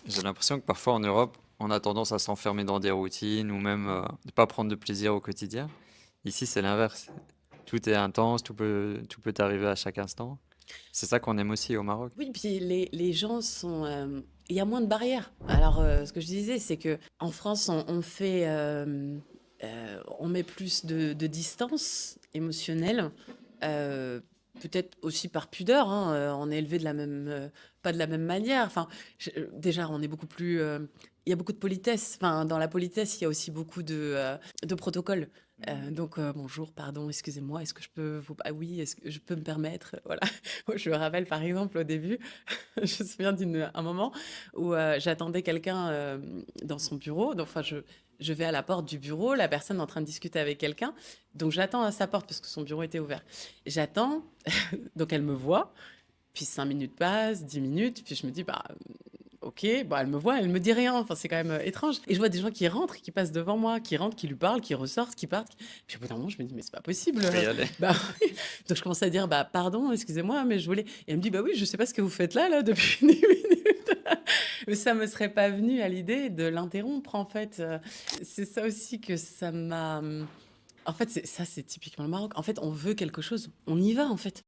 J'ai l'impression que parfois en Europe, on a tendance à s'enfermer dans des routines ou même de pas prendre de plaisir au quotidien. Ici, c'est l'inverse. Tout est intense, tout peut arriver à chaque instant. C'est ça qu'on aime aussi au Maroc. Oui, puis les gens sont. Il y a moins de barrières. Alors, ce que je disais, c'est que en France, on fait. On met plus de distance émotionnelle. euh, Peut-être aussi par pudeur, hein, on est élevé de la même, pas de la même manière. Enfin, déjà, on est beaucoup plus. Il y a beaucoup de politesse. Enfin, dans la politesse, il y a aussi beaucoup de protocoles. Donc, bonjour, pardon, excusez-moi, est-ce que je peux vous... Ah oui, est-ce que je peux me permettre? Voilà. Moi, je me rappelle, par exemple, au début, je me souviens d'un moment où j'attendais quelqu'un dans son bureau. Donc, enfin, je vais à la porte du bureau, la personne est en train de discuter avec quelqu'un. Donc, j'attends à sa porte parce que son bureau était ouvert. J'attends, donc elle me voit. Puis 5 minutes passent, 10 minutes. Puis je me dis, bah, ok, bon, elle me voit, elle me dit rien. Enfin, c'est quand même étrange. Et je vois des gens qui rentrent, qui passent devant moi, qui rentrent, qui lui parlent, qui ressortent, qui partent. Puis au bout d'un moment, je me dis, mais c'est pas possible. Faut y aller. Bah, oui. Donc je commence à dire, bah, pardon, excusez-moi, mais je voulais. Et elle me dit, bah oui, je sais pas ce que vous faites là, depuis 10 minutes. Mais ça me serait pas venu à l'idée de l'interrompre, en fait. C'est ça aussi que ça m'a. En fait, ça, c'est typiquement le Maroc. En fait, on veut quelque chose, on y va, en fait.